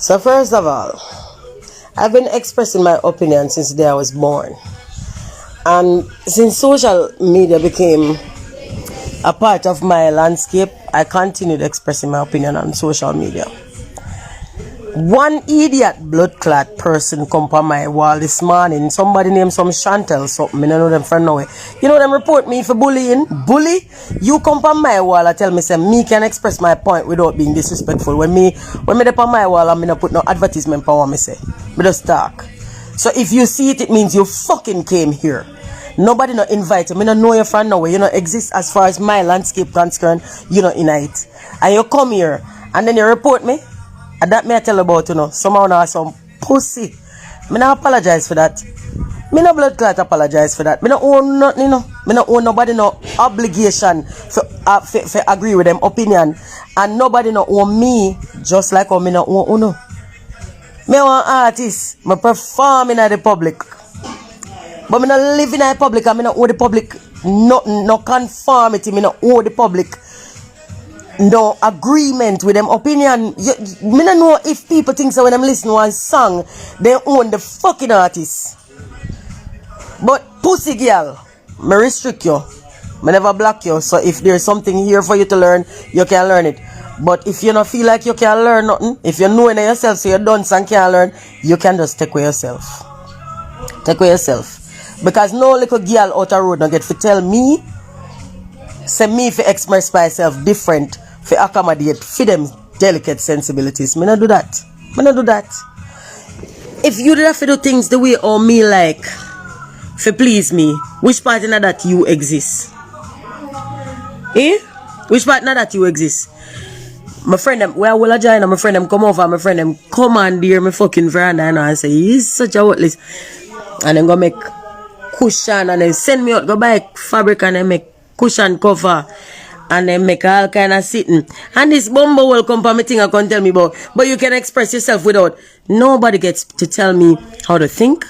So first of all, I've been expressing my opinion since the day I was born. And since social media became a part of my landscape, I continued expressing my opinion on social media. One idiot blood clot person come on my wall this morning. Somebody named some Chantel something. I don't know them from nowhere. You know them report me for bullying. Bully? You come on my wall and tell me say me can express my point without being disrespectful. When me up on my wall, I'm not put no advertisement for what me say. Me just talk. So if you see it, it means you fucking came here. Nobody not invite you. Me not know you from nowhere. You don't exist as far as my landscape concerned. You not in it. And you come here and then you report me. And that me I tell about, you know, somehow now some pussy. Me not apologize for that. Me no blood clot apologize for that. Me not own nothing, you know. Me not own nobody no obligation for agree with them opinion. And nobody no own me just like how me not own uno. Me one artist. Me perform in the public. But me not live in the public and me not owe the public no conformity. Me not owe the public no agreement with them opinion. Me not know if people think so when them listen to one song, they own the fucking artist. But pussy girl, me restrict you. Me never block you. So if there's something here for you to learn, you can learn it. But if you don't feel like you can learn nothing, if you know in yourself so you're done and can't learn, you can just take away yourself. Take away yourself. Because no little girl out the road don't get to tell me, say me for express myself different, for accommodate, for them delicate sensibilities. Me not do that. Me not do that. If you have to do things the way or me like, for please me, which part in that you exist? Eh? Which part in that you exist? My friend them, where will I join? My friend them come over, my friend them come and dear me fucking veranda and say, he's such a worthless. And then go make cushion and then send me out, go buy fabric and then make cushion cover and then make all kind of sitting. And this bumbo will come for me thing and come tell me about, but you can express yourself without. Nobody gets to tell me how to think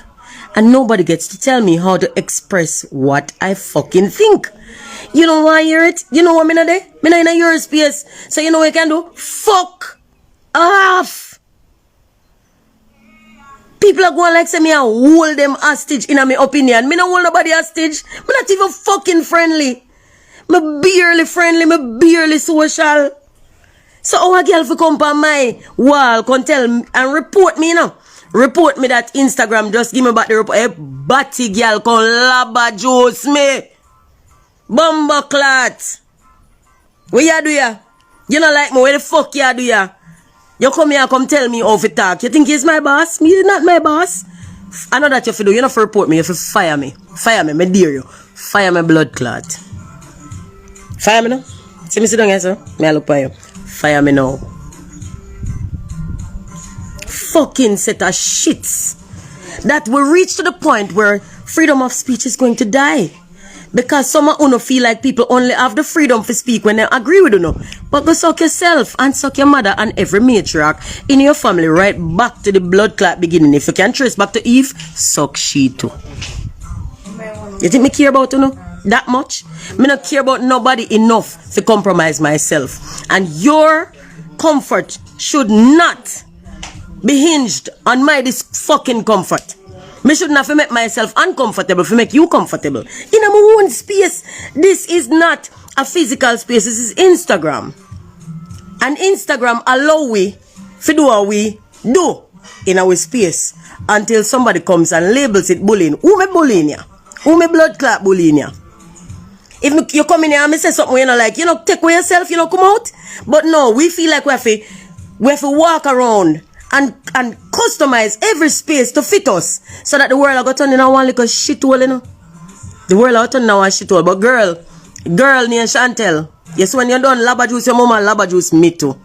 and nobody gets to tell me how to express what I fucking think. You don't want to hear it? You know what I'm in there? I'm in your space. So you know what you can do? Fuck off. People are going like say me and hold them hostage in my opinion. Me not hold nobody hostage. Me not even fucking friendly. Me barely friendly. Me barely social. So how a girl for come on my wall can tell me and report me now. Report me that Instagram just give me back the report. A batty girl can laba juice me. Bumba clat. What you do ya? You not like me. Where the fuck you do ya? You come here and come tell me how to talk. You think he's my boss? Me is not my boss. I know that you have to do. You know for report me. You have to fire me. Fire me. Me dare you. Fire me blood clot. Fire me now. See me sit down here, sir. Me I look for you. Fire me now. Fucking set of shits. That will reach to the point where freedom of speech is going to die. Because some of you feel like people only have the freedom to speak when they agree with you. But go suck yourself and suck your mother and every matriarch in your family right back to the blood clot beginning. If you can trace back to Eve, suck she too. You think me care about you that much? Me not care about nobody enough to compromise myself. And your comfort should not be hinged on my this fucking comfort. Me shouldn't have to make myself uncomfortable to make you comfortable. In my own space, this is not a physical space. This is Instagram. And Instagram allow we to do what we do in our space until somebody comes and labels it bullying. Who me bullying ya? Who me blood clot bullying ya? If you come in here and me say something you know like, you know, take away yourself, you know, come out. But no, we feel like we have to walk around and customize every space to fit us so that the world got turned in a one little shithole, you know. The world got turned in a one shithole. But girl named Chantel, yes, when you're done laba juice your mama laba juice me too.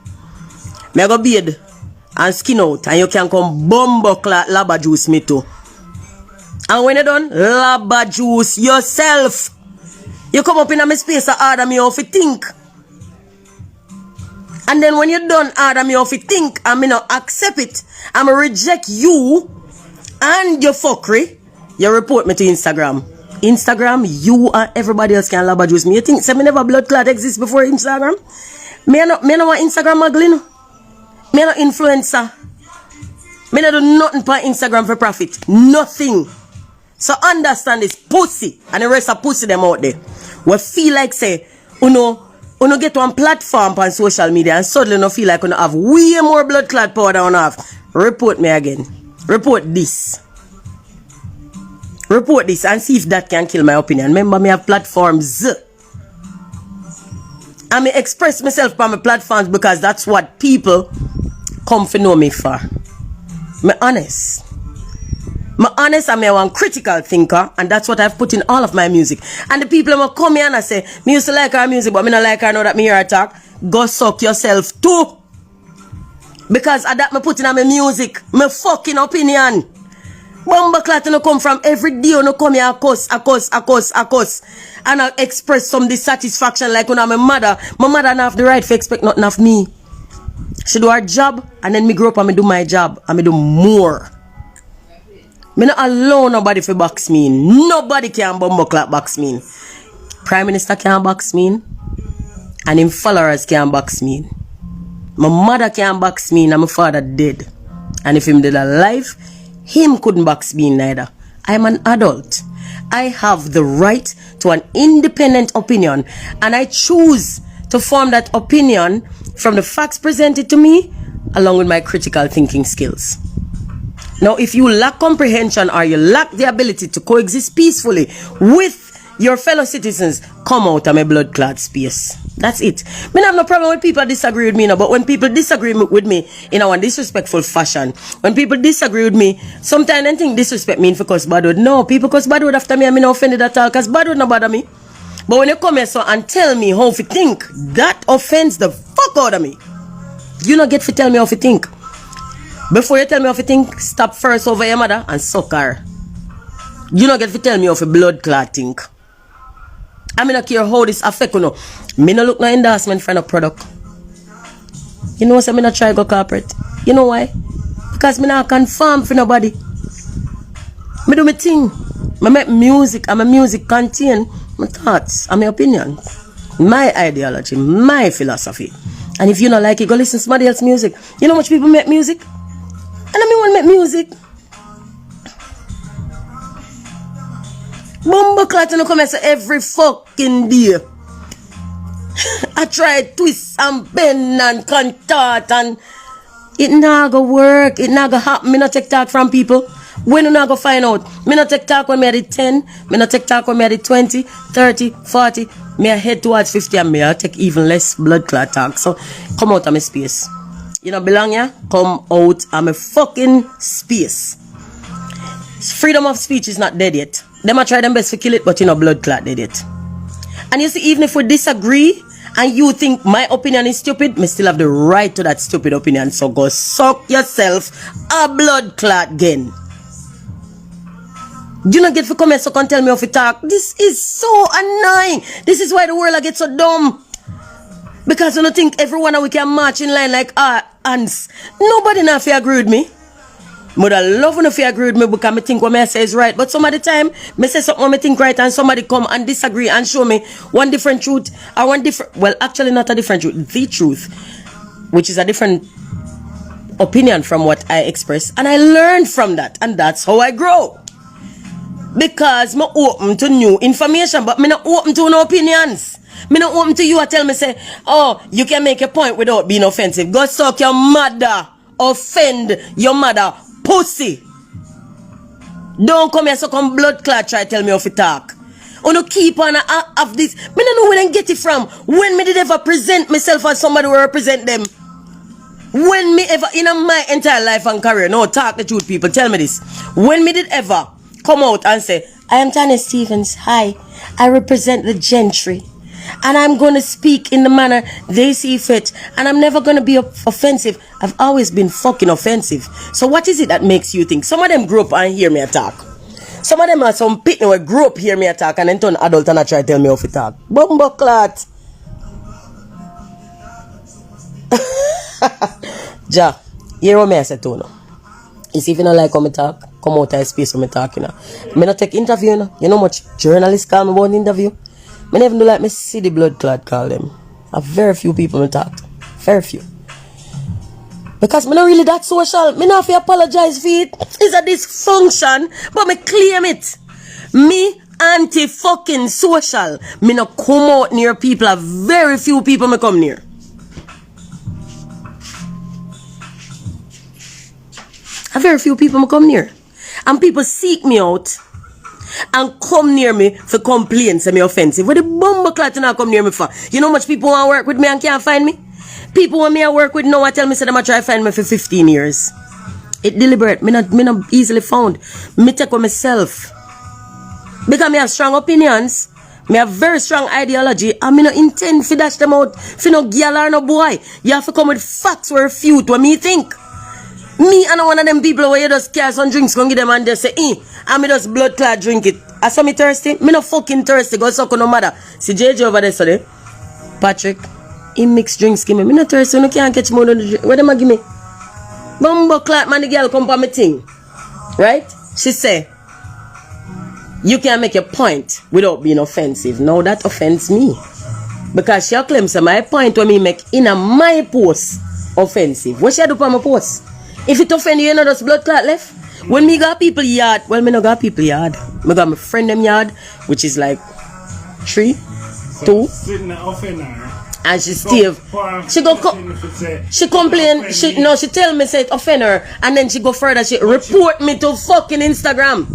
Me go beard and skin out and you can come bumbo clot laba juice me too. And when you're done laba juice yourself. You come up in my space and order me how to think. And then when you're done, order me how to think, and me not accept it, I'm going to reject you and your fuckery, you report me to Instagram. Instagram, you and everybody else can laba juice me. You think, say me never blood clot exist before Instagram? Me no want Instagram ugly, no. Me no influencer. Me not do nothing for Instagram for profit. Nothing. So understand this pussy and the rest of pussy them out there. We feel like say, uno get one platform on social media and suddenly no feel like uno have way more blood clot power than uno have. Report me again. Report this. Report this and see if that can kill my opinion. Remember me have platforms. I may express myself on my platforms because that's what people come to know me for. Me honest. I'm a one critical thinker, and that's what I've put in all of my music. And the people will come here and I say, me used to like her music, but me not like her now that me hear her talk. Go suck yourself too. Because of that me put in my music. My fucking opinion. Bumbleclat no come from every day no come here a cuss. And I express some dissatisfaction like when I'm a mother. My mother don't have the right to expect nothing of me. She do her job and then me grow up and me do my job and me do more. Me not allow nobody for box me in. Nobody can bumbleclat box me in. Prime Minister can't box me in. And him followers can't box me in. My mother can't box me in and my father dead. And if him dead alive, him couldn't box me in neither. I am an adult. I have the right to an independent opinion. And I choose to form that opinion from the facts presented to me along with my critical thinking skills. Now, if you lack comprehension or you lack the ability to coexist peacefully with your fellow citizens, come out of my blood clot space. That's it. Me have no problem when people disagree with me now, but when people disagree with me in a disrespectful fashion, when people disagree with me, sometimes I think disrespect mean for cause bad word. No, people cause bad word after me, I'm not offended at all because bad word no bother me. But when you come here so and tell me how to think, that offends the fuck out of me. You not get to tell me how to think. Before you tell me how to think, stop first over your mother and suck her. You not get to tell me how to blood clot think. I mean, I care how this affect you know. Me no look no endorsement for no product. You know, so me not try go corporate. You know why? Because me not conform for nobody. Me do my thing. I make music and my music contain my thoughts and my opinion. My ideology, my philosophy. And if you don't like it, go listen to somebody else's music. You know how much people make music? And I mean want to make music. Bumbleclat no come here every fucking day. I try twist and bend and contort and it not go work. It not go happen. Me not take talk from people. When you not go find out? Me not take talk when me at the 10. Me not take talk when me at the 20, 30, 40. Me I head towards 50 and me I take even less blood clot talk. So come out of my space. You know belong here? Come out of my fucking space. Freedom of speech is not dead yet. Them I try them best to kill it, but you know blood clot dead yet. And you see, even if we disagree and you think my opinion is stupid, me still have the right to that stupid opinion. So go suck yourself a blood clot again. You not get to come here so can tell me how to talk. This is so annoying. This is why the world get so dumb. Because you don't think everyone we can march in line like ants. Nobody not fi agree with me. Mother love when you agree with me because I think what I say is right. But some of the time, I say something I think right and somebody come and disagree and show me one different truth or one different, well actually not a different truth, the truth, which is a different opinion from what I express. And I learn from that and that's how I grow. Because I'm open to new information but I'm not open to no opinions. I'm not open to you and tell me say, oh, you can make a point without being offensive. Go suck your mother. Offend your mother. Pussy. Don't come here so come blood clot try tell me how to talk. Or no keep on have this. Me don't know where they get it from. When me did ever present myself as somebody who represent them? When me ever in my entire life and career, no talk the truth people, tell me this. When me did ever come out and say, I am Tanya Stevens, hi, I represent the gentry. And I'm going to speak in the manner they see fit. And I'm never going to be offensive. I've always been fucking offensive. So what is it that makes you think? Some of them grew up and hear me attack. Some of them are some pitney who grew up hear me attack and then turn adult and I try to tell me how to talk. Bumbleclat. Ja, hear what I say to you. If you don't like how I talk, come out of space when I talk. You know. I not take interview. You know much journalists call me about interview? I never do like me see the blood clot call them. A very few people I talk to. Very few. Because me not really that social. Me not have to apologize for it. It's a dysfunction, but me claim it. Me anti-fucking social. Me not come out near people. A very few people me come near. A very few people me come near. And people seek me out and come near me for complaints and me offensive. What the bumble clat not come near me for? You know how much people want to work with me and can't find me? People want me to work with now I tell me say them I try to find me for 15 years. It deliberate. Me not easily found. Me take with myself. Because me have strong opinions. Me have very strong ideology. And me no intend to dash them out for no girl or no boy. You have to come with facts or refute what me think. Me and one of them people where you just carry some drinks, go give them and just say, and me just blood clot drink it. I saw me thirsty. Me no fucking thirsty. Go suck no matter. See JJ over there today. Patrick, he mix drinks give me. Me no thirsty. You can't catch more than the drink. What them a give me? Bumbo clot man, the girl come for me thing. Right? She say, you can make a point without being offensive. Now that offends me. Because she claims that my point when me make in a my post offensive. What she do for my post? If it offend you, you know just blood clot left. When me got people yard, well, me no got people yard. Me got my friend them yard, which is like 3, 2. And she still, she complain, she tell me say it offend her, and then she go further, she report me to fucking Instagram.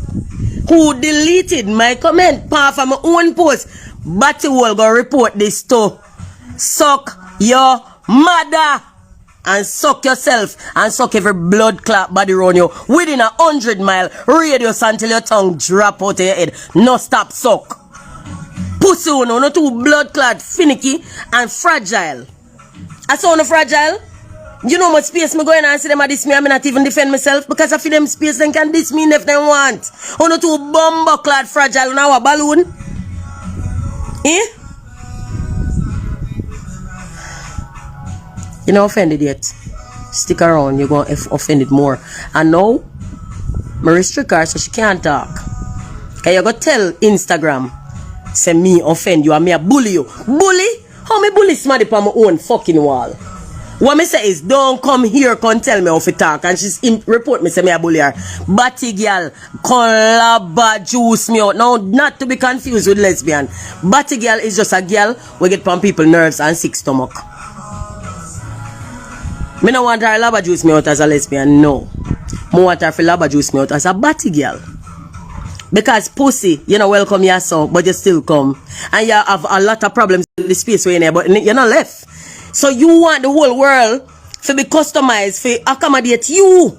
Who deleted my comment part from my own post. Batty will go report this to suck your mother. And suck yourself and suck every blood clot body around you within 100-mile radius until your tongue drop out of your head. No stop suck. Pussy no too blood clot, finicky and fragile. I saw no fragile. You know how much space me going and see them a diss me and me not even defend myself because I feel them space then can diss me if they want. Oh no too bumbo clot fragile now a balloon. Eh? You're not offended yet. Stick around, you're going to offended more. And now, I restrict her so she can't talk. Because you're going to tell Instagram, say me offend you and me a bully you. Bully? How me bully somebody on my own fucking wall? What me say is, don't come here, come tell me how to talk. And she's report me, say me a bully her. Batty girl, collab juice me out. Now, not to be confused with lesbian. Batty girl is just a girl who get on people's nerves and sick stomach. Me no want her lava juice me out as a lesbian, no. I want her to lava juice me out as a batty girl. Because pussy, you know, welcome here so, but you still come. And you have a lot of problems with the space where you're in there, but you're not left. So you want the whole world to be customized, to accommodate you.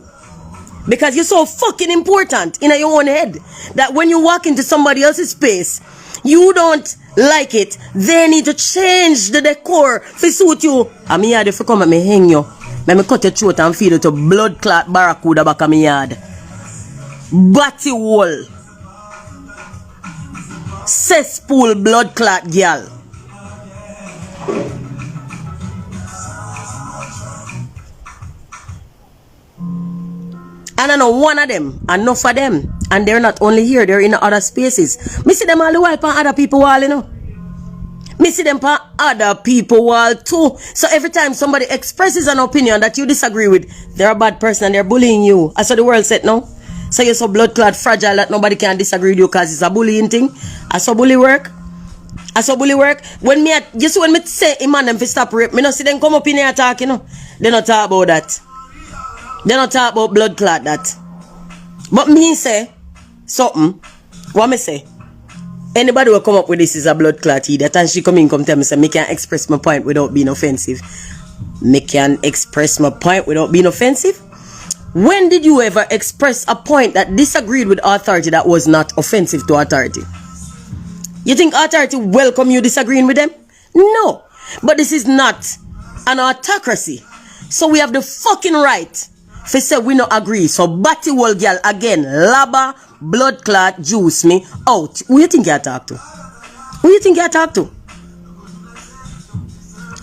Because you're so fucking important in your own head. That when you walk into somebody else's space, you don't like it. They need to change the decor to suit you. I'm here to come and me hang you. Let me cut your throat and feed it to blood clot barracuda back of my yard. Batty wall. Cesspool blood clot girl. And I know one of them, enough of them. And they're not only here, they're in other spaces. Me see them all the while on other people wall, you know. Me see them on other people wall too. So every time somebody expresses an opinion that you disagree with, they're a bad person and they're bullying you. That's what the world said now. So you're so blood clot fragile that nobody can disagree with you because it's a bullying thing. I saw bully work. I saw bully work. When me, you see when me say man them for stop rape, me no see them come up in here talk, you know. They not talk about that. They not talk about blood clot that. But me say something. What me say? Anybody will come up with this is a blood clot either. And she come tell me say me can express my point without being offensive. Me can express my point without being offensive. When did you ever express a point that disagreed with authority that was not offensive to authority? You think authority welcome you disagreeing with them? No. But this is not an autocracy. So we have the fucking right to say we no agree. So batty wall girl again, laba, blood clot, juice me out. Who you think you talk to? Who you think you talk to?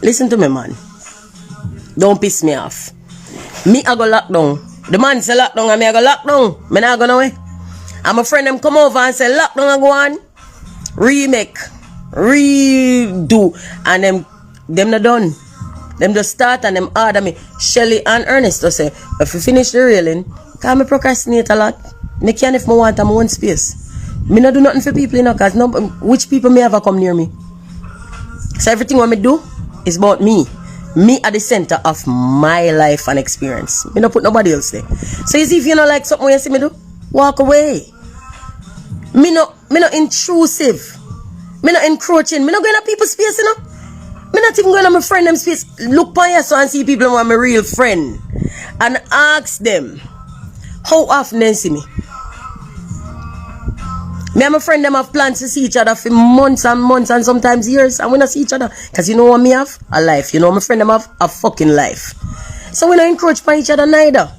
Listen to me, man. Don't piss me off. Me I go lock down. The man say lock down and me I go lock down. Me not go no way. And my friend them come over and say lock down and go on. Remake. Redo. And them not done. Them just start and them order me. Shelly and Ernest to say, if you finish the railing, can me procrastinate a lot. Me can if I want my own space. Me not do nothing for people, you know, because no, which people may ever come near me. So everything what me do is about me. Me at the center of my life and experience. Me not put nobody else there. So you see, if you don't like something you see me do, walk away. Me not intrusive. Me not encroaching. Me not going to people's space, you know. Me not even going to my friend them space. Look by so and see people who are my real friend. And ask them, how often they see me? Me and my friend them have plans to see each other for months and sometimes years, and we not see each other. Because you know what me have? A life. You know my friend them have a fucking life. So we not encroach by each other neither.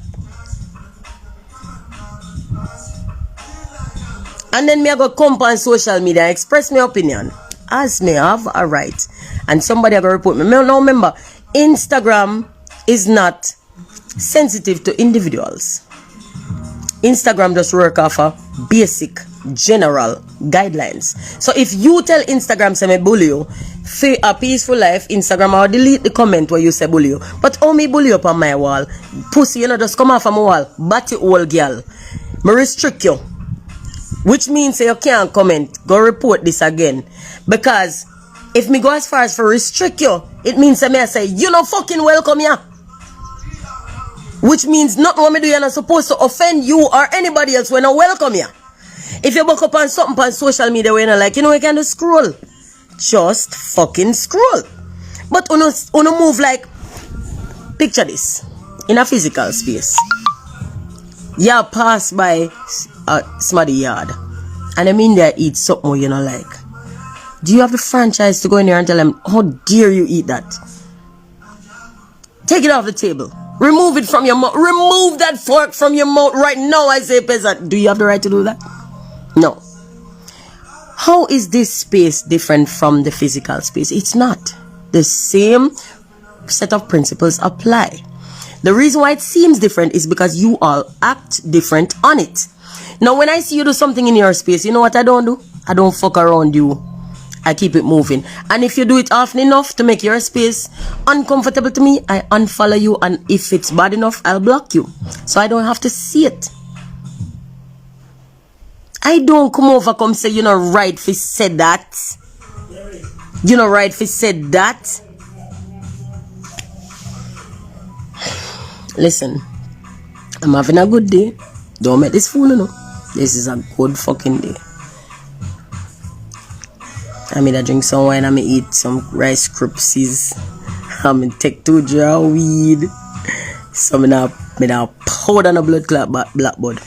And then me I go come on social media, express my opinion. As me have a right. And somebody I go report me. Now remember, Instagram is not sensitive to individuals. Instagram just work off a basic general guidelines. So if you tell Instagram say me bully you for a peaceful life, Instagram will delete the comment where you say bully you. But how me bully you up on my wall? Pussy, you know, just come off of my wall. Bat you old girl. Me restrict you. Which means you can't comment. Go report this again. Because if me go as far as for restrict you, it means that me I say, you know fucking welcome here. Which means nothing what me do, you're not supposed to offend you or anybody else when I welcome you. If you book up on something on social media where you're not like, you know, you can just scroll. Just fucking scroll. But uno move like, picture this, in a physical space. You pass by somebody yard, and them in there eat something you don't like. Do you have the franchise to go in there and tell them, how dare you eat that? Take it off the table. Remove it from your mouth. Remove that fork from your mouth right now, I say, peasant. Do you have the right to do that? No. How is this space different from the physical space? It's not. The same set of principles apply. The reason why it seems different is because you all act different on it. Now, when I see you do something in your space, you know what I don't do? I don't fuck around you. I keep it moving. And if you do it often enough to make your space uncomfortable to me, I unfollow you. And if it's bad enough, I'll block you. So I don't have to see it. I don't come over come say, you know, right for said that. You know, right for said that. Listen, I'm having a good day. Don't make this fool, you know. This is a good fucking day. I mean, I drink some wine, I may eat some rice crisps. I mean, take 2 jar of weed. So I now powder on a blood clot blackboard.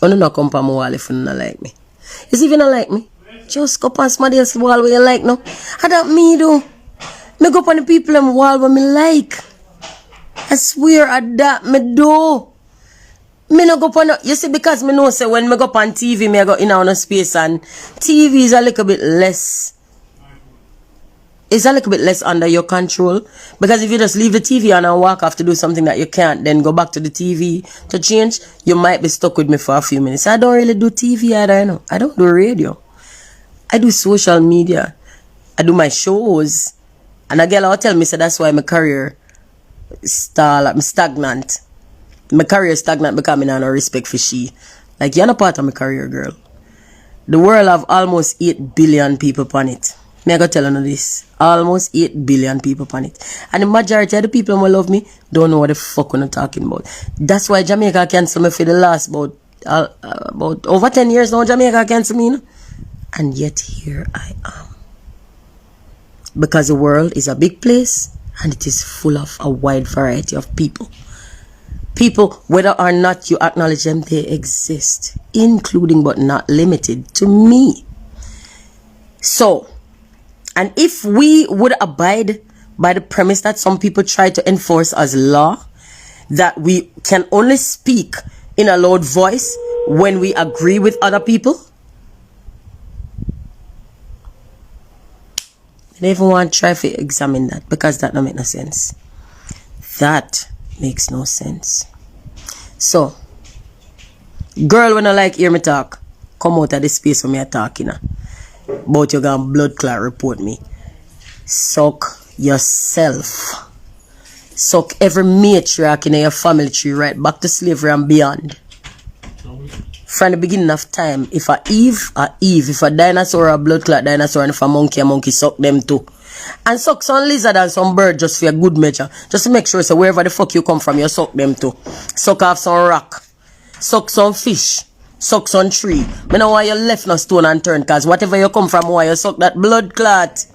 You don't come on my wall if you don't like me. If you don't like me, just go on somebody else's wall where you like, no. I don't me do. Me go on the people on the wall where me like. I swear at that me do. Me no go on, you see, because me know say when me go on TV, me go in a space, and TV is a little bit less. It's a little bit less under your control. Because if you just leave the TV on and walk off to do something that you can't, then go back to the TV to change, you might be stuck with me for a few minutes. I don't really do TV either, you know. I don't do radio. I do social media. I do my shows. And a girl will tell me, so that's why my career I'm stagnant. My career is stagnant because I have no respect for she. Like, you're not part of my career, girl. The world have almost 8 billion people on it. Me I go tell you this. Almost 8 billion people on it. And the majority of the people who love me don't know what the fuck I'm talking about. That's why Jamaica cancelled me for the last about over 10 years now. Jamaica cancelled me, you know? And yet here I am. Because the world is a big place and it is full of a wide variety of people. People, whether or not you acknowledge them, they exist, including but not limited to me. So, and if we would abide by the premise that some people try to enforce as law, that we can only speak in a loud voice when we agree with other people, I don't even want to try to examine that, because that don't make no sense. That makes no sense. So, girl, when I like hear me talk, come out of the space when me are talking. but you gonna blood clot report me. Suck yourself. Suck every matriarch in your family tree right back to slavery and beyond. From the beginning of time, if a Eve, a Eve. If a dinosaur, a blood clot dinosaur, and if a monkey, suck them too. And suck some lizard and some bird just for a good measure. Just to make sure, so wherever the fuck you come from, you suck them too. Suck off some rock. Suck some fish. Suck some tree. I know why you left no stone and turn, cause whatever you come from, why you suck that blood clot.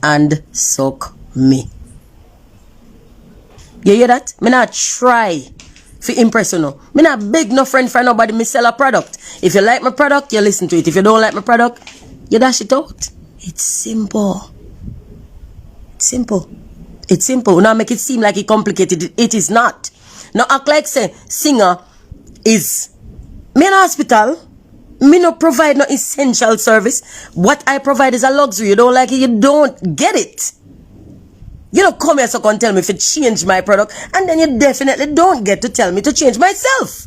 And suck me. You hear that? Me not try to impress you no. Me not beg no friend for nobody. Me sell a product. If you like my product, you listen to it. If you don't like my product, you dash it out. It's simple. It's simple. It's simple. Now make it seem like it's complicated. It is not. Now act like say singer is me in a hospital. Me no provide no essential service. What I provide is a luxury. You don't like it, you don't get it. You don't come here so can tell me if you change my product, and then you definitely don't get to tell me to change myself.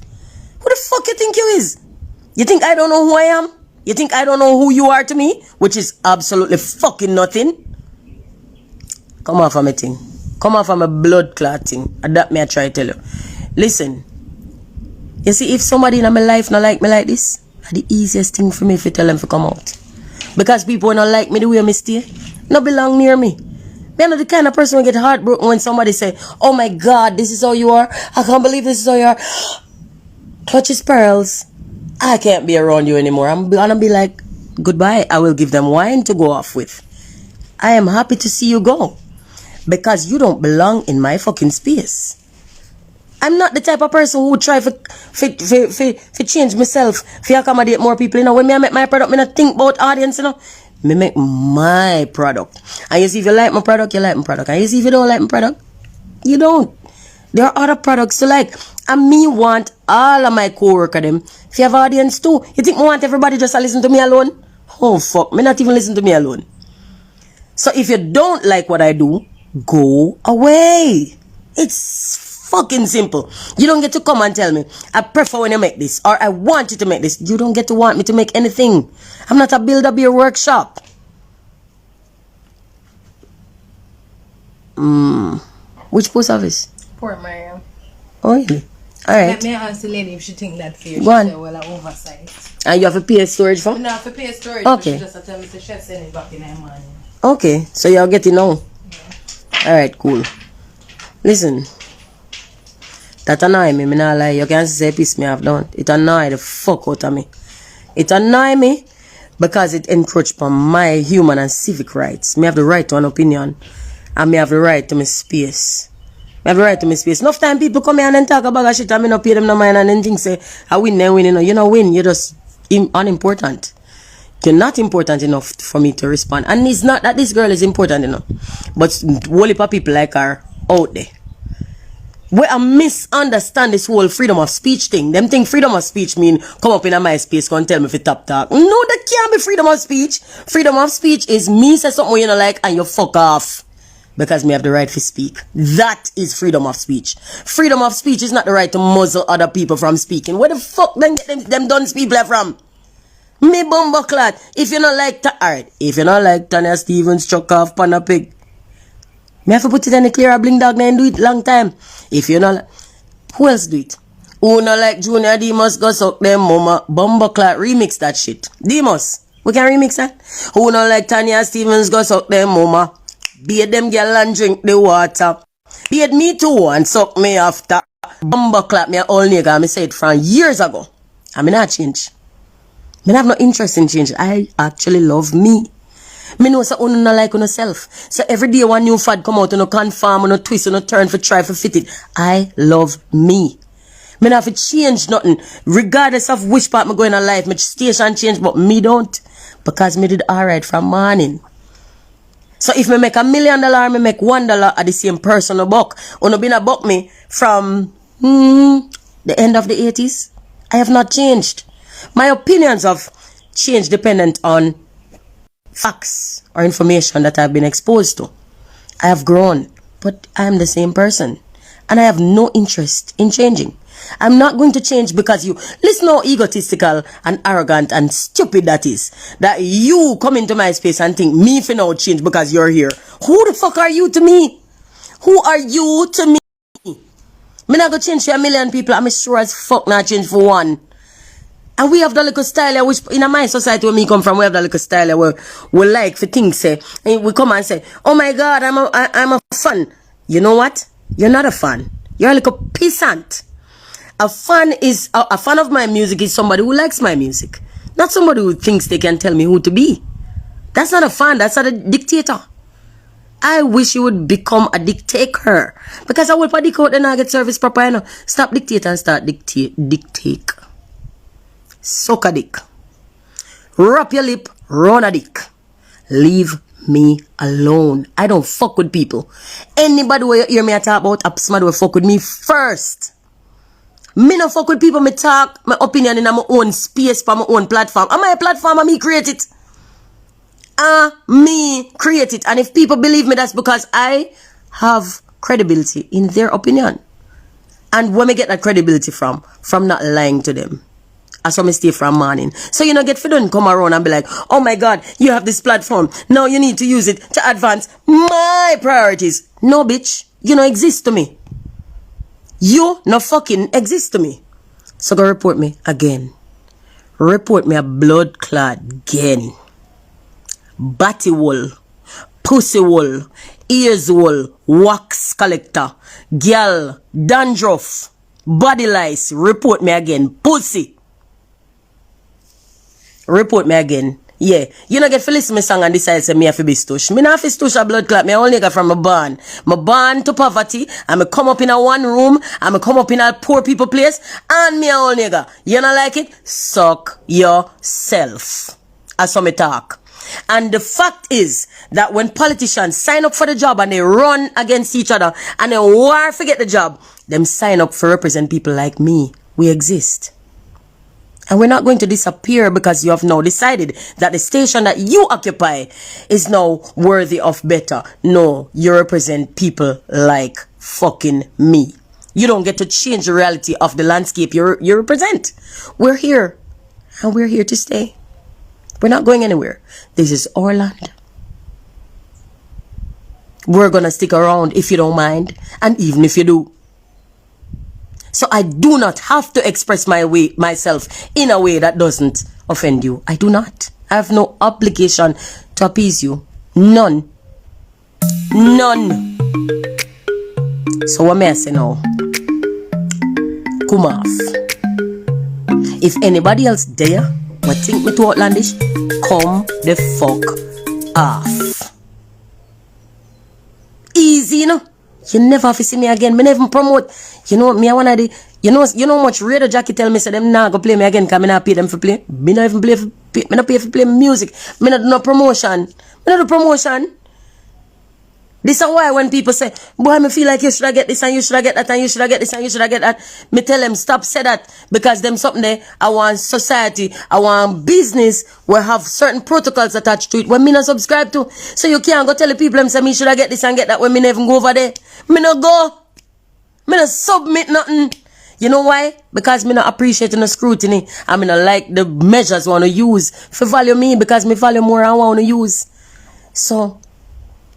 Who the fuck you think you is? You think I don't know who I am? You think I don't know who you are to me? Which is absolutely fucking nothing. Come off of my thing. Come off of my blood clotting. And that me I try to tell you. Listen. You see, if somebody in my life not like me like this, the easiest thing for me if you tell them to come out. Because people don't like me the way I stay. Not belong near me. Me not the kind of person who get heartbroken when somebody say, oh my God, this is how you are. I can't believe this is how you are. Clutches pearls. I can't be around you anymore. I'm gonna be like, goodbye. I will give them wine to go off with. I am happy to see you go. Because you don't belong in my fucking space. I'm not the type of person who try to change myself, to accommodate more people. You know, when I make my product, I don't think about audience, you know. I make my product. And you see, if you like my product, you like my product. And you see, if you don't like my product, you don't. There are other products to like. And me want all of my co-worker them. If you have audience too, you think I want everybody just to listen to me alone? Oh, fuck. Me not even listen to me alone. So if you don't like what I do, go away. It's fucking simple. You don't get to come and tell me, I prefer when you make this, or I want you to make this. You don't get to want me to make anything. I'm not a build-up your workshop. Which post office? Port Mariam. Oh, really? Alright. Let me ask the lady if she think that fair. Go on. She say, well, I oversight. And you have to pay storage for? No, I have to pay storage. Okay. She just tell me to she send it back in her money. Okay, so you're getting now. Yeah. Alright, cool. Listen. That annoy me, me not lie. You can't say piss me off, don't. It annoy the fuck out of me. It annoy me because it encroaches upon my human and civic rights. Me have the right to an opinion. And me have the right to my space. Me have the right to my space. Enough time people come here and then talk about shit and me not pay them no mind and then think say, I win, then win. You know, you don't win. You're just unimportant. You're not important enough for me to respond. And it's not that this girl is important enough. But whole heap of people like her out there. Where I misunderstand this whole freedom of speech thing. Them think freedom of speech mean come up in a MySpace, come tell me if you top talk. No, that can't be freedom of speech. Freedom of speech is me say something you don't like and you fuck off. Because me have the right to speak. That is freedom of speech. Freedom of speech is not the right to muzzle other people from speaking. Where the fuck then get them done people from? Me bumbleclad. If you not like alright, if you not like Tanya Stevens chuck off pan a pig. Me have to put it in the clear bling dog and do it long time. If you not, who else do it? Who not like Junior Demus go suck them mama? Bumbleclad remix that shit. Demus, we can remix that. Who not like Tanya Stevens go suck them mama? Beat them girl and drink the water. Beat me too and suck me after. Bumbleclad me a old nigga. Me say it from years ago. I mean not change. Me have no interest in change. I actually love me. Me know so you not like yourself. So every day one new fad come out, you no conform, you no twist, you no turn for try for fit it. I love me. Me not have to change nothing. Regardless of which part me go in life, me station change, but me don't. Because me did alright from morning. So if me make $1 million, me make $1 at the same person a buck. You no been a buck me from the end of the 80s. I have not changed. My opinions of change dependent on facts or information that I've been exposed to. I have grown, but I am the same person. And I have no interest in changing. I'm not going to change because you. Listen how egotistical and arrogant and stupid that is. That you come into my space and think me if now change because you're here. Who the fuck are you to me? Who are you to me? Me not gonna change for a million people. I'm sure as fuck not change for one. And we have the little style here, which in my society where me come from, we have the little style here where we like for things say. And we come and say, oh my God, I'm a fan. You know what? You're not a fan. You're like a peasant. A fan of my music is somebody who likes my music. Not somebody who thinks they can tell me who to be. That's not a fan. That's not a dictator. I wish you would become a dictator. Because I will put the code and I get service proper. You know? Stop dictate and start dictate. Suck a dick. Wrap your lip, run a dick. Leave me alone. I don't fuck with people. Anybody where you hear me talk about, somebody will fuck with me first. Me no fuck with people. Me talk my opinion in my own space for my own platform. Am I a platform and me create it? Me create it. And if people believe me, that's because I have credibility in their opinion. And where me get that credibility from? From not lying to them. That's why I stay from morning. So you know, get fit and come around and be like, oh my God, you have this platform. Now you need to use it to advance my priorities. No, bitch. You don't exist to me. You no fucking exist to me. So go report me again. Report me a blood clot again. Batty wool. Pussy wool. Ears wool. Wax collector. Girl. Dandruff. Body lice. Report me again. Pussy. Report me again. Yeah. You know get to listen to my song and decide say me have to be stush. Me not have to stush a blood clot. Me only got from my born. My born to poverty. And me come up in a one room. And me come up in a poor people place. And me a whole nigga. You not like it? Suck yourself. As some me talk. And the fact is that when politicians sign up for the job and they run against each other and they war forget the job, them sign up for represent people like me. We exist. And we're not going to disappear because you have now decided that the station that you occupy is now worthy of better. No, you represent people like fucking me. You don't get to change the reality of the landscape you represent. We're here. And we're here to stay. We're not going anywhere. This is our land. We're going to stick around if you don't mind. And even if you do. So I do not have to express myself in a way that doesn't offend you. I do not. I have no obligation to appease you. None. None. So what may I say now? Come off. If anybody else there would think me too outlandish, come the fuck off. Easy, you know? You never have to see me again. Me never even promote. You know, me I wanna do. You know how much radio jockey tell me say them nah go play me again because me not pay them for play. Me not even me not pay for play music. Me not do no promotion. Me not do promotion. This is why when people say, boy, me feel like you should get this and you should get that and you should get this and you should get that. Me tell them stop say that because them something there. I want society. I want business will have certain protocols attached to it when me not subscribe to. So you can't go tell the people them say me should get this and get that when me never go over there. Me not go. Me not submit nothing. You know why? Because me not appreciating the scrutiny. I mean, I like the measures want to use for value me because me value more I want to use. So,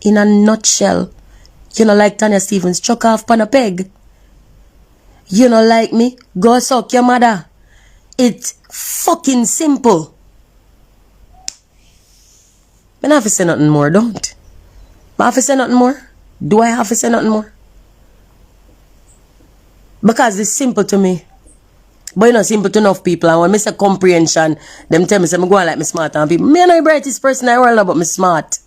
in a nutshell, you know like Tanya Stevens, chuck off pan a peg. You know like me, go suck your mother. It's fucking simple. I don't have to say nothing more, don't. I have to say nothing more? Do I have to say nothing more? Because it's simple to me. But it's not simple to enough people. And when I say comprehension, them tell me, say, I'm going like me smart. And people, me not the brightest person in the world, but me smart.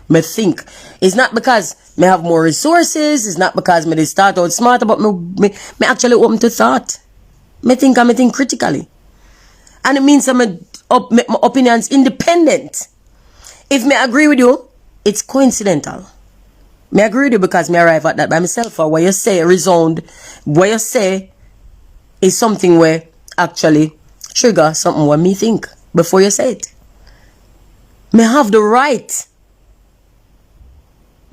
Me think. It's not because me have more resources. It's not because me start out smarter, but me actually open to thought. Me think critically. And it means that my opinions independent. If me agree with you, it's coincidental. Me agree with you because me arrive at that by myself. Or what you say resound. What you say is something where actually trigger something what me think before you say it. Me have the right.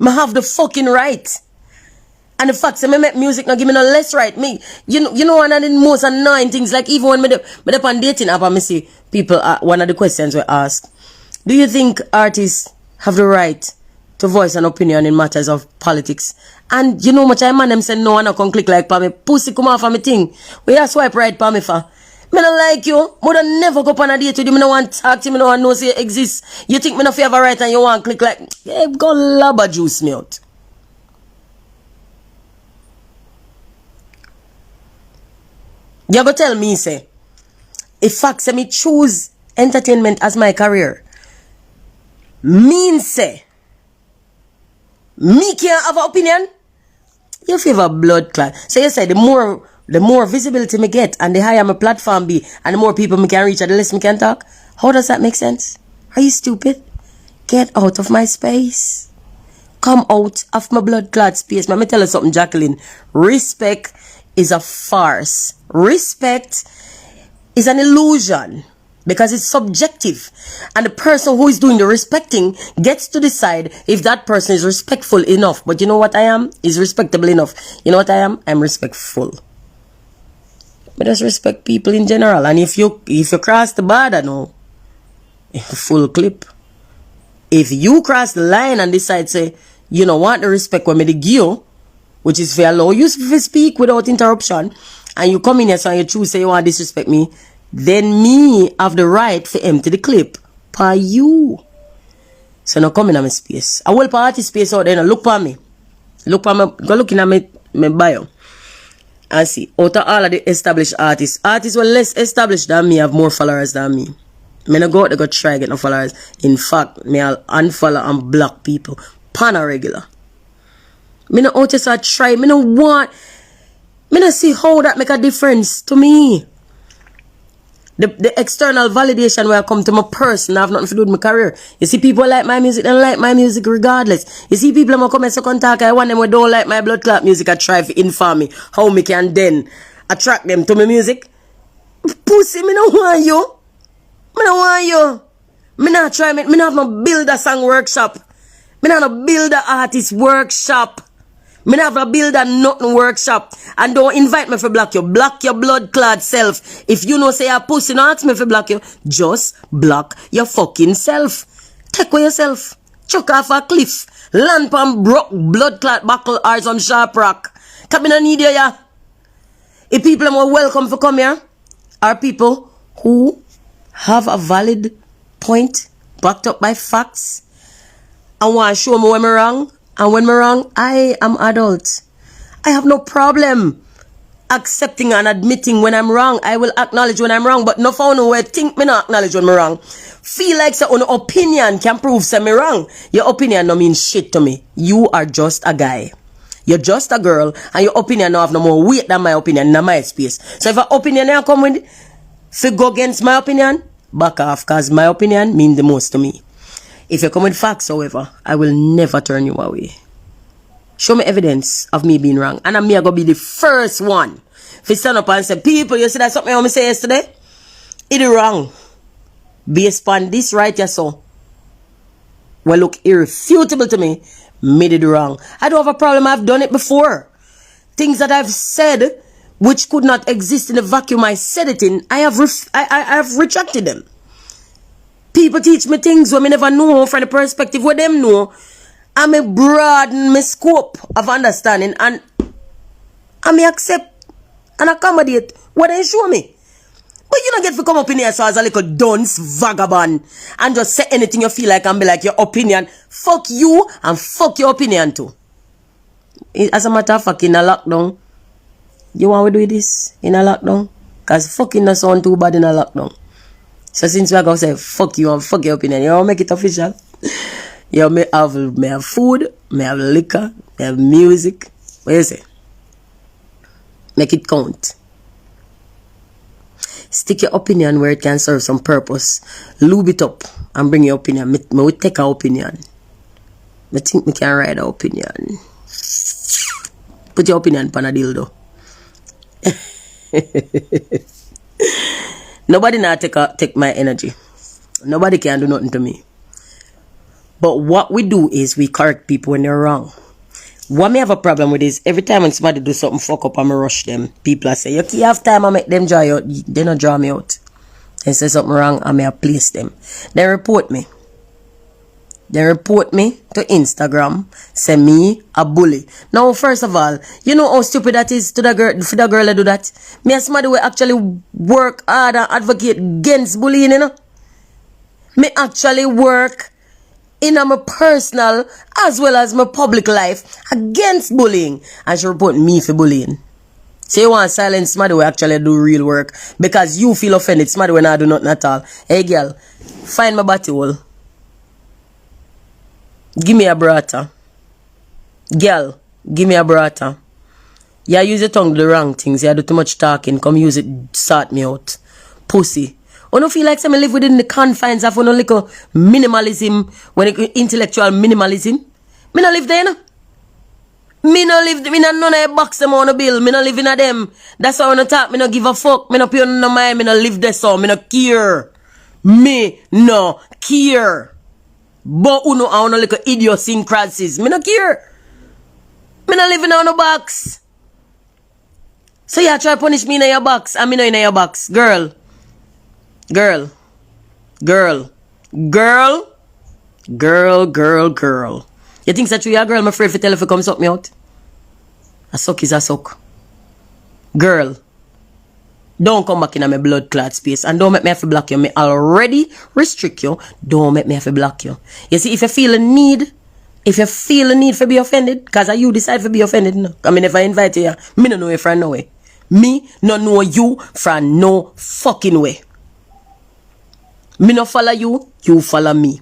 Me have the fucking right. And the fact that me make music not give me no less right. Me, you know one of the most annoying things, like even when me up on dating app and me see people, one of the questions we asked, do you think artists have the right to voice an opinion in matters of politics? And you know much I man them say no, and I can click like pa me, pussy come off of me thing. We just swipe right pa me for. Me not like you. Me don't never go up on a date with you. Me no want to talk to you. Me no want to know say you exist. You think me no favor right and you want to click like, yeah, go laba juice me out. You go tell me say, if facts say me choose entertainment as my career, mean say, me can't have an opinion? You favor blood clot. So you say the more visibility me get and the higher my platform be and the more people me can reach and the less me can talk. How does that make sense? Are you stupid? Get out of my space. Come out of my blood clot space. Let me tell you something, Jacqueline. Respect is a farce. Respect is an illusion because it's subjective. And the person who is doing the respecting gets to decide if that person is respectful enough. But you know what I am? Is respectable enough. You know what I am? I'm respectful. But just respect people in general. And if you cross the border now, full clip. If you cross the line and decide say, you know want the respect when me the give you, which is fair allow you to speak without interruption, and you come in here so you choose say you want to disrespect me, then me have the right to empty the clip for you. So now come in my space. I will put artist space out there and look for me. Look for me. Go looking at my bio. And see, out of all of the established artists were less established than me, have more followers than me. Me no go out to go try get no followers. In fact, me I'll unfollow and block people. Pan a regular. Me no out to try. Me no see how that make a difference to me. The external validation where I come to my person, I have nothing to do with my career. You see people like my music, they like my music regardless. You see people who come and second talk, I want them who don't like my blood clot music, I try to inform me how me can then attract them to my music. Pussy, me no want you. Me no want you. Me not try, me not have no build a song workshop. Me not have no build a artist workshop. Me not have a build a nothing workshop. And don't invite me for block you. Block your blood clad self. If you know say a pussy, don't ask me for block you. Just block your fucking self. Take away yourself. Chuck off a cliff. Land pan broke blood clot buckle or some sharp rock. Come in and need you, yeah. If people are more welcome for come here, are people who have a valid point backed up by facts and want to show me when I'm wrong. And when I'm wrong, I am adult. I have no problem accepting and admitting when I'm wrong. I will acknowledge when I'm wrong, but no found no way think me not acknowledge when I'm wrong. Feel like your own opinion can prove say me wrong. Your opinion no mean shit to me. You are just a guy. You're just a girl, and your opinion no have no more weight than my opinion in my space. So if an opinion here come with, if you go against my opinion, back off, cause my opinion mean the most to me. If you come with facts, however, I will never turn you away. Show me evidence of me being wrong. And I'm going to be the first one to stand up and say, people, you see that something I say yesterday? It is wrong. Based on this right here, so. Well, look irrefutable to me. Made it wrong. I don't have a problem. I've done it before. Things that I've said, which could not exist in the vacuum I said it in, I have retracted them. People teach me things when me never know from the perspective where them know. I may broaden my scope of understanding and I may accept and accommodate what they show me. But you don't get to come up in here so as a little dunce vagabond and just say anything you feel like and be like your opinion. Fuck you and fuck your opinion too. As a matter of fact, in a lockdown, you want to do this in a lockdown? Because fucking not sound too bad in a lockdown. So since we are going to say fuck you and fuck your opinion, you want to make it official? You may have food, may have liquor, may have music. What you say? Make it count. Stick your opinion where it can serve some purpose. Lube it up and bring your opinion. Me will take our opinion. I think we can write our opinion. Put your opinion on a dildo. Nobody now take my energy. Nobody can do nothing to me. But what we do is we correct people when they're wrong. What me have a problem with is every time when somebody do something fuck up and me rush them, people are say, you have time I make them draw you out. They not draw me out. They say something wrong and me I place them. They report me. They report me to Instagram, say me a bully. Now, first of all, you know how stupid that is to the girl, for the girl to do that? Me as somebody will actually work hard and advocate against bullying, you know? Me actually work in my personal as well as my public life against bullying. And she report me for bullying. So you want to silence somebody who actually do real work because you feel offended, somebody when I do nothing at all. Hey girl, find my body hole. Give me a brata. Girl, give me a brata. You use your tongue to do wrong things. You do too much talking. Come use it, sort me out. Pussy. I don't feel like some live within the confines of no little minimalism, when it intellectual minimalism. Me no live there, you know? Me no live, me no none of a box them on a bill. Me no live in a them. That's why when I talk, me no give a fuck. Me no pay no mind. Me no live there so. Me no care. Me no care. But uno a no little idiosyncrasies. Me no care. Me no live in a no box. So you try to punish me in your box. And me no in your box. Girl. Girl. Girl. Girl. Girl, girl, girl. You think that you are a girl? I'm afraid to tell if you come suck me out. A suck is a suck. Girl. Don't come back in my blood clot space. And don't make me have to block you. Me already restrict you. Don't make me have to block you. You see, if you feel a need to be offended, because you decide to be offended, no. I mean, if I invite you, me no know you from no way. Me no know you from no fucking way. Me no follow you, you follow me.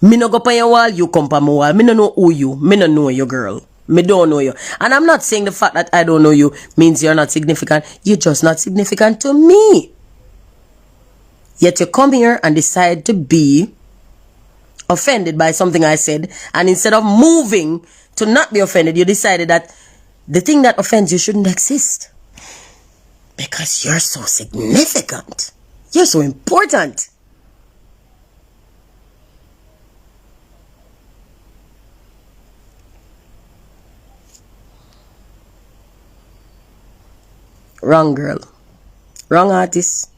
Me no go on your wall, you come on my wall. Me no know who you. Me no know you, girl. Me don't know you. And I'm not saying the fact that I don't know you means you're not significant. You're just not significant to me. Yet you come here and decide to be offended by something I said. And instead of moving to not be offended, you decided that the thing that offends you shouldn't exist. Because you're so significant. You're so important. Wrong girl. Wrong artist.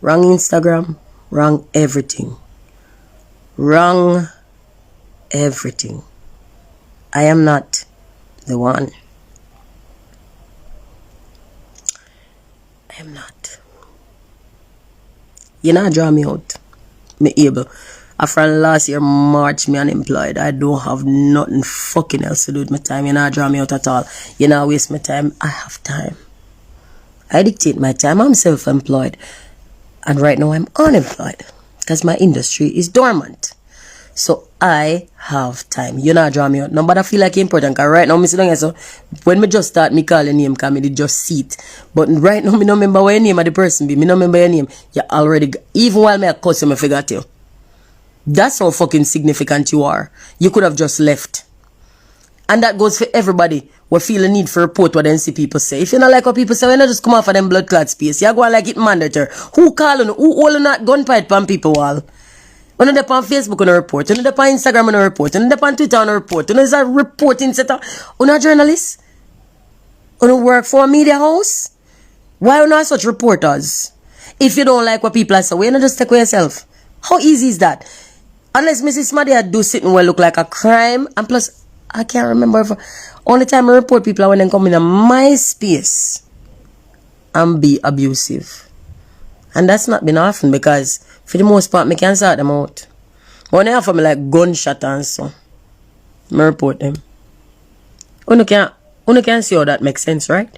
Wrong Instagram. Wrong everything. Wrong everything. I am not the one. I am not. You not draw me out. Me able. After last year, March, me unemployed. I don't have nothing fucking else to do with my time. You not draw me out at all. You not waste my time. I have time. I dictate my time. I'm self-employed. And right now I'm unemployed. Because my industry is dormant. So I have time. You not draw me out. Nobody feel like important. Because right now, me sit down here, so when me just start, me call your name because me did just see it. But right now, me no remember what your name of the person be. Me no remember your name. You already, even while me a cuss you, me forgot you. That's how fucking significant you are. You could have just left. And that goes for everybody. We feel a need for report what NC people say. If you don't like what people say, why not just come off of them blood clot space? You go and like it mandatory. Who calling? Who holding that gunfight pan people wall? When you on Facebook on a report, when you on Instagram on a report, when you on Twitter on a report, when you is a reporting setter, on a journalist, when you work for a media house, why are not such reporters? If you don't like what people are saying, why not just take with yourself? How easy is that? Unless Mrs. Smaddy do something will look like a crime, and plus I can't remember if only time I report people are when they come in my space and be abusive. And that's not been often because for the most part, I can sort them out. When they offer me like gunshot and so, I report them. You can see how that makes sense, right?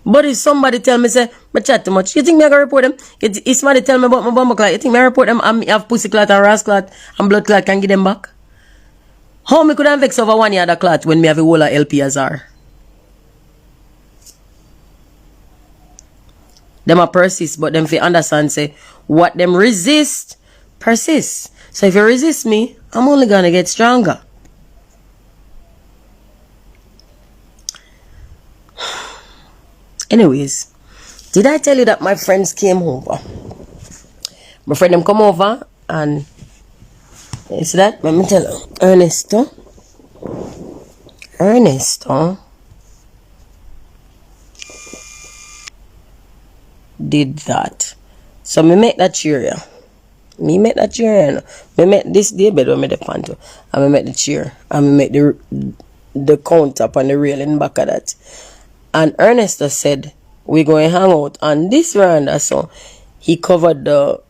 But if somebody tell me, say, I chat too much, you think me I can report them? If somebody tell me about my bumper clot, you think me I report them and have pussy clot and ras clot and blood clot can give them back? How me could have vex over one other clot when me have a whole of LPSR? Them a persist, but them fi understand say what them resist persists. So if you resist me, I'm only gonna get stronger. Anyways, did I tell you that my friends came over? My friend them come over and is that let me tell you, Ernesto Ernest, huh? Did that. So me make that chair, yeah. Me make that chair, yeah. Me make this day bed when me the panto. And me make the chair. And me make the counter on the railing back of that. And Ernest said, we're going to hang out on this veranda. So he covered the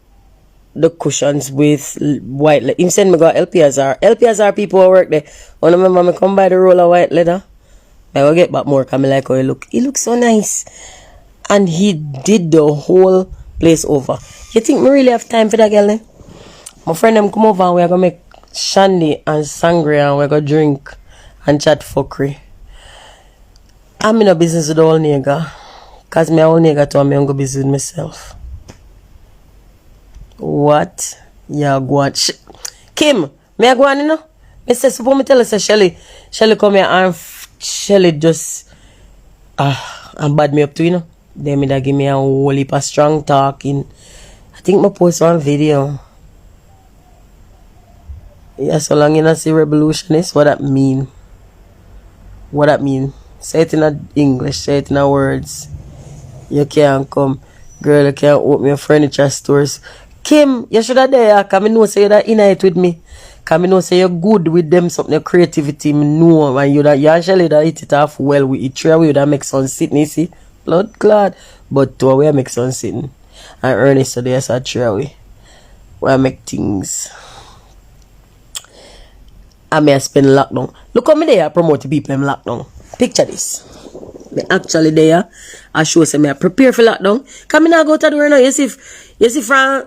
cushions with white leather. He send me go LPSR. LPSR people who work there. When I remember me come by the roll of white leather, I will get back more because I like how he look. He looks so nice. And he did the whole place over. You think me really have time for that girl, eh? My friend them come over and we're going to make shandy and sangria and we're going to drink and chat fuckery. I'm in a business with the old nigga. Because my old nigga told me I'm going to business with myself. What? Yeah, go on. Kim, me I go on, you know? Me say, suppose me tell her, say, Shelly come here and Shelly just and bad me up too, you know? Then me da give me a whole heap of strong talking. I think me post one video. Yeah, so long you not see revolutionist, what that mean? What that mean? Say it in a English, say it in a words. You can't come. Girl, you can't open your furniture stores. Kim, you should have there, because I know say you're in it with me. Because I know say you're good with them, something, your creativity, I know. And you actually that hit it off well with each other, you that make some sitting, you see? Blood clot. But to we make some sitting. And Ernest today, I said, try we make things. I may spend lockdown. Look how me there promote people in lockdown. Picture this. Me actually there. I show say me I prepare for lockdown. Cause me not go to the door now. You see from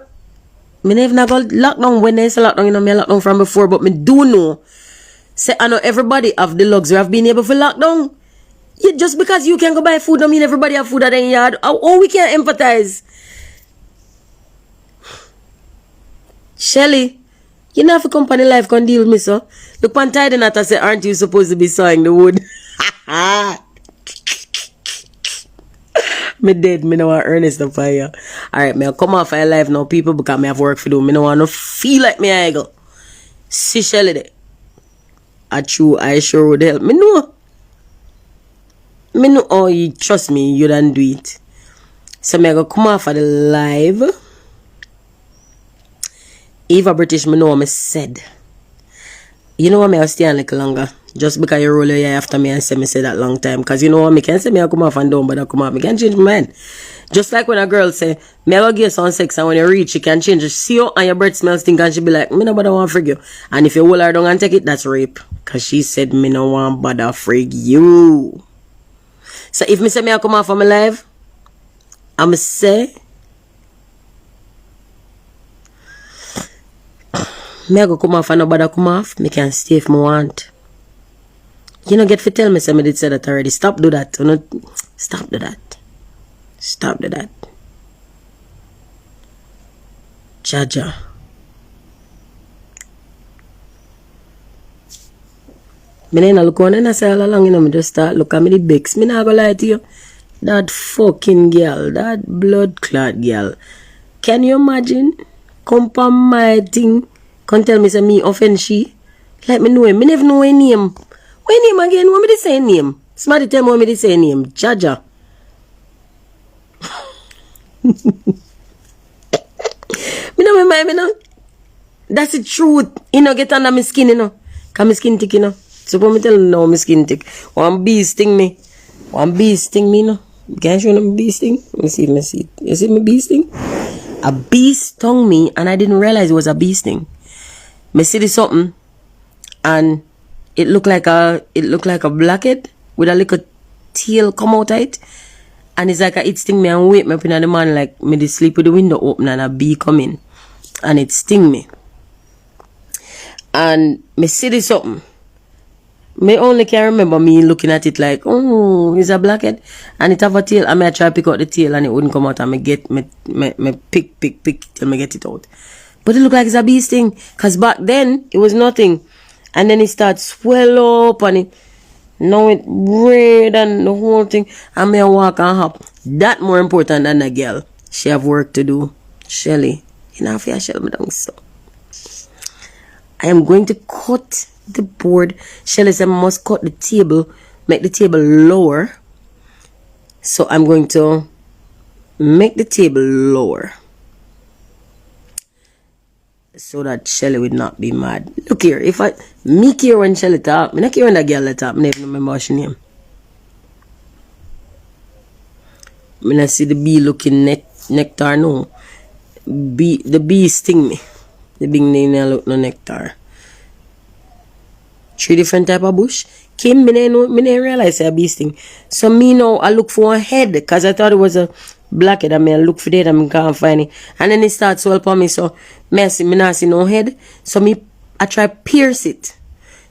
me never not go lockdown when they say lockdown, you know me lockdown from before, but me do know. Say I know everybody have the luxury of being able for lockdown. Yeah, just because you can go buy food don't mean everybody have food at their yard. How we can empathize. Shelly, you know if a company life can deal with me, so. Look, Pantide and I say, aren't you supposed to be sawing the wood? Me dead, me no want Ernest the fire. Alright, me come off my life now, people, because me have work to do. Me no want to feel like me I go. See Shelly there. I sure would help. Me know. Oh, you trust me, you don't do it. So me go come off of the live. Eva British, me know what me said. You know what, me I'll stay a little longer. Just because you roll your eye after me and say me say that long time. Because you know what, me can say me I come off and down, but I come off. Me can change my mind. Just like when a girl say, me I go give you some sex and when you reach, you can change it. See you and your breath smells stink and she be like, me no bother want frig you. And if you hold her down and take it, that's rape. Because she said me no want bother frig you. So if me say me I come off of my life, I'ma say, me I go come off and nobody come off. Me can stay if me want. You know, get to tell me say me did say that already. Stop do that. Stop do that. Stop do that. Jaja. Me ain't look on and I say all along, you know, me just start look at me the bigs. Me not gonna lie to you. That fucking girl, that blood clot girl. Can you imagine? Come from my thing. Can't tell me say me offend she. Let me know him. Me never know her name. What name again? What me to say name? Somebody tell me what me to say name. Jaja. Me know me know. That's the truth. You know, get under my skin, you know. Cause my skin thick, you know. So when me tell you now my skin thick. One bee sting me. One bee sting me, you know. Can you show me bee sting? Let me see. You see my bee sting? A bee stung me and I didn't realize it was a bee sting. Me see this something and it looked like a blackhead with a little tail come out of it. And it's like it sting me and wake me up in the morning like me dey sleep with the window open and a bee come in. And it sting me. And me see this something. Me only can remember me looking at it like, oh, it's a blackhead. And it have a tail. And me I try to pick out the tail and it wouldn't come out. And me pick till me get it out. But it looked like it's a bee sting. Because back then, it was nothing. And then it starts swell up and it, now it red and the whole thing. And me I walk and hop. That more important than a girl. She have work to do. Shelly. You know, if you shell me down so. I am going to cut the board. Shelly said I must cut the table, make the table lower. So I'm going to make the table lower so that Shelly would not be mad. Look here, if me care when Shelly talk, me not care when that girl talk, me never remember what she name. Me not see the bee looking nectar, no. The bee sting me. The big name look no nectar. 3 different type of bush. Came me didn't realize a bee sting. So me now I look for a head because I thought it was a blackhead. I mean I look for that and I can't find it. And then it starts swell upon me, so me not see no head. So I try pierce it.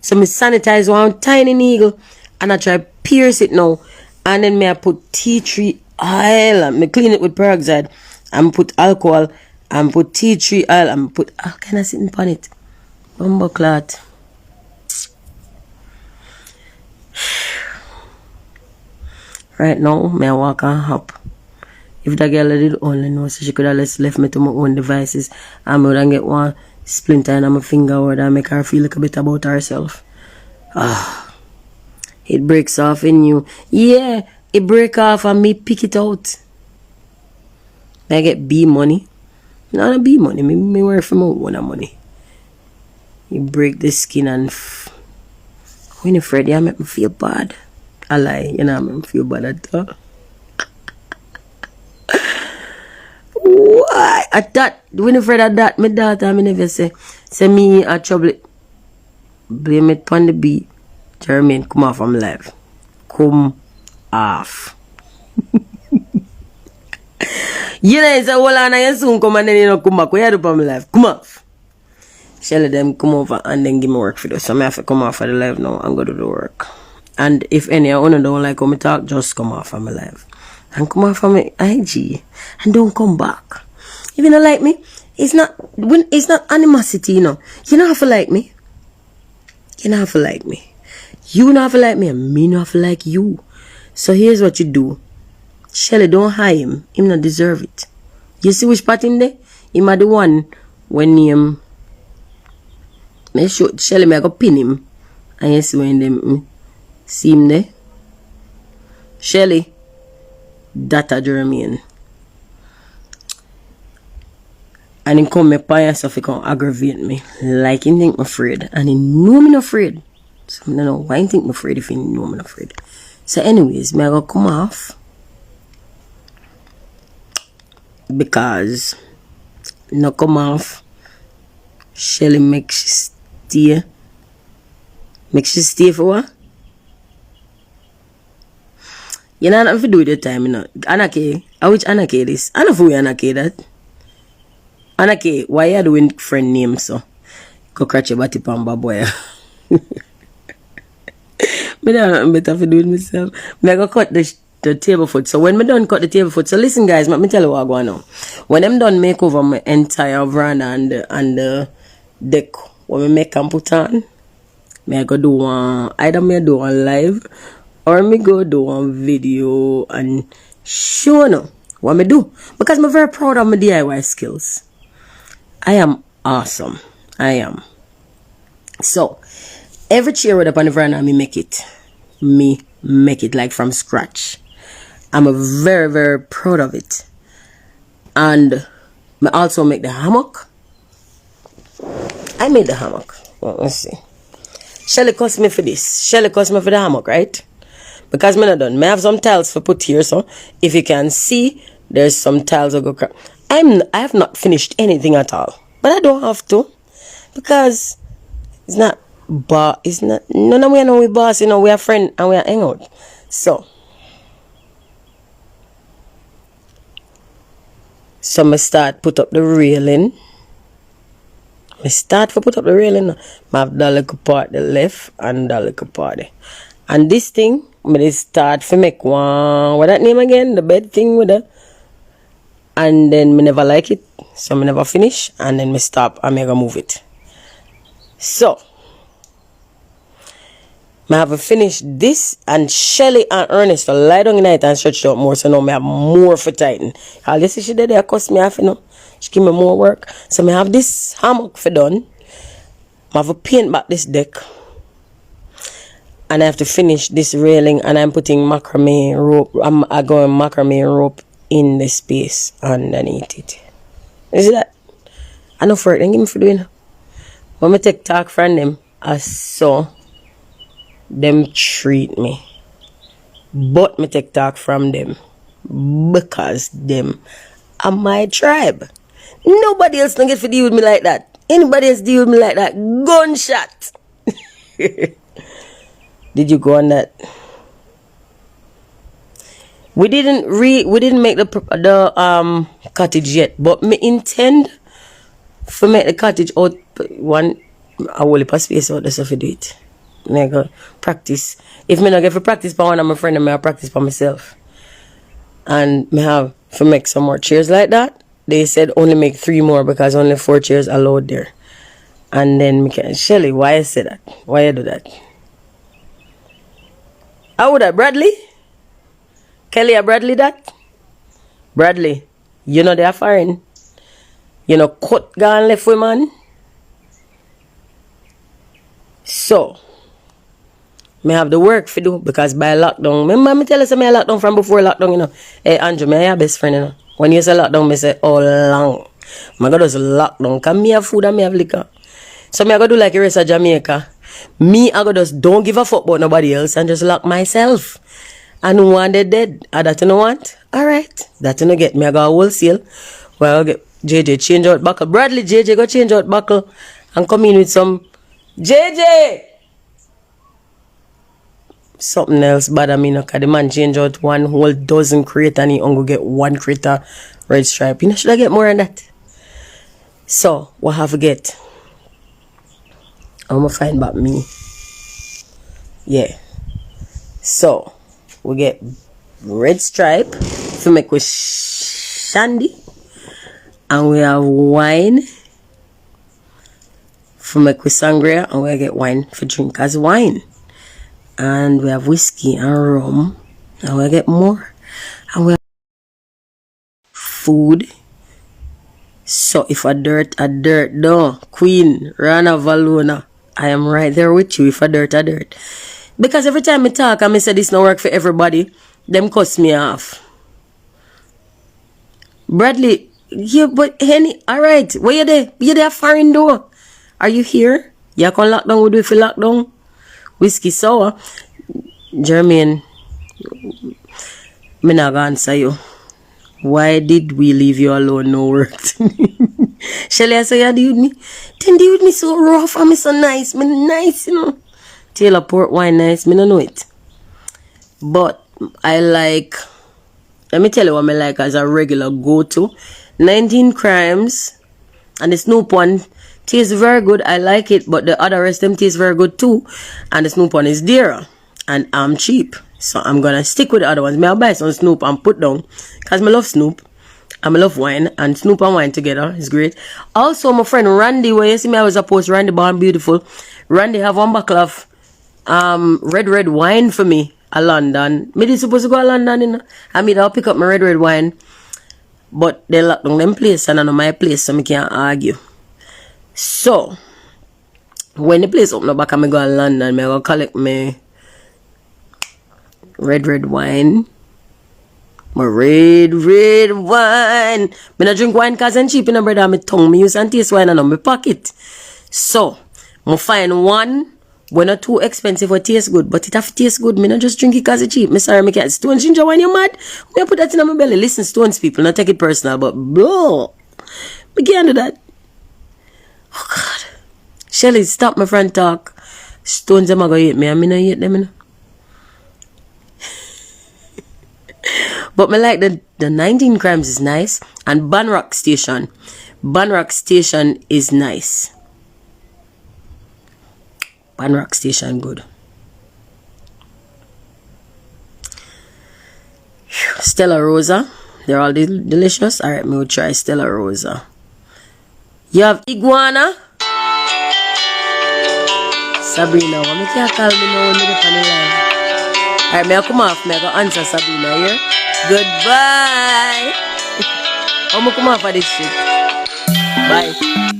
So me sanitize one tiny needle and I try pierce it now. And then I put tea tree oil and me clean it with peroxide and put alcohol and put tea tree oil and put all kind of sitting upon it. Bumbo clot. Right now, me walk and hop. If that girl did only know, so she could have left me to my own devices and I would get one splinter in my finger or that make her feel like a bit about herself. It breaks off in you. Yeah, it break off and me pick it out. I get B money. Not B money, me work for my own money. You break the skin and when you're afraid, you make me feel bad. I lie, you know, I make me feel bad at all. Why? At that, when you're afraid of that, my daughter, I never say me a trouble. Blame it on the beat. Jermaine, come off from live. Come off. You know, it's a whole lot and you soon come and then you know come back. What you do from live? Come off. Shelly them come over and then give me work for this. So I have to come off for the live now and go to the work. And if any of you don't like how me talk, just come off from my live. And come off from my IG. And don't come back. If you don't like me, it's not animosity, you know. You don't have to like me. You don't have to like me. You don't have to like me and me don't have to like you. So here's what you do. Shelly, don't hire him. Him not deserve it. You see which part him there? Him are the one when him make sure Shelly me I go pin him. And you see when them see him there? Shelly, that a Jermaine. And he come up by yourself, he can aggravate me. Like he think I'm afraid. And he know me not afraid. So I don't know why he think I'm afraid if he know me not afraid. So anyways, me I go come off. Because no come off. Shelly make she stay. Make she stay for what? You know nothing to do with your time, you know. Anake, which Anake this? I don't know who Anake that. Anake, why you doing friend name so? Go catch your body pamba boy. Me don't have better to do with myself. Me go cut the table foot. So when me done cut the table foot, so listen guys, let me tell you what I go on now. When I'm done make over my entire veranda and the deck, when me make and put on, me I go do one, either me do one live or me go do one video and show no what me do. Because I'm very proud of my DIY skills. I am awesome. I am. So, every chair with up on the veranda, me make it. Me make it like from scratch. I'm very, very proud of it. And I also make the hammock. I made the hammock. Well, let's see. Shelly cost me for this. Shelly cost me for the hammock, right? Because I'm not done. I have some tiles for put here, so if you can see, there's some tiles that go crack. I have not finished anything at all. But I don't have to. Because it's not it's not none of we know we boss, you know, we are friends and we are hang out. So I start put up the railing. I start to put up the railing. I have that little part the left and that little part there. And this thing, I start to make one, what that name again? The bed thing with the. And then I never like it. So I never finish. And then I stop and I go move it. So I have to finish this, and Shelly and Ernest will lie down in night and stretch out more, so now I have more for tighten. All this she did there cost me half, you know. She give me more work. So I have this hammock for done. I have to paint back this deck. and I have to finish this railing, and I'm putting macrame rope. I'm going macrame rope in the space underneath it. You see that? I know for it. Then give me for doing. When I take talk from them, I saw them treat me. But me take talk from them because them are my tribe. Nobody else don't get to deal with me like that. Anybody else deal with me like that? Gunshot. Did you go on that? We didn't make the cottage yet, but me intend for make the cottage out one a whole heap of space out there so for do it. Me go practice. If me not get for practice for one of my friend, I practice for myself. And me have to make some more chairs like that. They said only make 3 more because only 4 chairs allowed there. And then me can Shelly, why I say that? Why I do that? How would I Bradley? Kelly a Bradley that? Bradley, you know they are foreign. You know cut gone left with man. So me have the work to do because by lockdown, remember me tell us me lockdown from before lockdown, you know. Hey Andrew, me your best friend, you know. When you say lockdown, me say all long. My God does lockdown. Cause me have food and me have liquor. So me I go do like the rest of Jamaica. Me I go just don't give a fuck about nobody else and just lock myself. And one they dead. That you know what? Alright. That you know get me I go wholesale. Well I get JJ change out buckle. Bradley JJ go change out buckle and come in with some JJ. Something else bad I mean, okay, the man change out 1 whole dozen crate and he only get 1 crate of red stripe. You know, should I get more than that? So, what have I get? I'm gonna find back me. Yeah. So, we get red stripe to make with shandy. And we have wine for make with sangria. And we get wine for drink as wine. And we have whiskey and rum. And we get more. And we have food. So if a dirt, no. Queen, Rana Valona. I am right there with you if a dirt. Because every time I talk and I say this no work for everybody, them cuss me off. Bradley, yeah, but Henny, alright. Where you there? You there foreign door? Are you here? You can lock down, we do it for lockdown. Whiskey sour. Jermaine, me not gonna answer you. Why did we leave you alone? No work. Shelly, I say you deal with me. Then deal with me so rough and me so nice. Me nice, you know. Taylor port wine nice. Me don't know it. But I like. Let me tell you what I like as a regular go-to. 19 Crimes and the Snoop one. Tastes very good. I like it, but the other rest them taste very good too. And the Snoop one is dearer. And I'm cheap. So I'm gonna stick with the other ones. I'll buy some Snoop and put down. Because I love Snoop. And I love wine. And Snoop and wine together is great. Also, my friend Randy, where you see me, I was a post Randy Born Beautiful. Randy have 1 bottle of red wine for me at London. Me did supposed to go to London, you know. I mean, I'll pick up my red wine. But they lock down them place and I know my place, so I can't argue. So, when the place open up back and I go to London, I go collect my red wine. My red wine. I don't drink wine because I'm cheap in the bread on my tongue. I use and taste wine on my pocket. So, I find one when not too expensive or taste good. But it have to taste good. I don't just drink it because it's cheap. I'm sorry, I can't. Stones ginger wine, you mad? I put that in my belly. Listen, Stones people, not take it personal, but bro, I can't do that. Oh God. Shelly, stop my friend talk. Stones them are going to eat me. I mean, I eat them, you know. But I like the 19 Crimes is nice. And Banrock Station. Banrock Station is nice. Banrock Station good. Stella Rosa. They're all delicious. Alright, me will try Stella Rosa. You have iguana. Sabrina, what me can't call me now when me get on the line. Alright, me I come off, me I go answer Sabrina here. Goodbye. I'm gonna come off of this shit. Bye.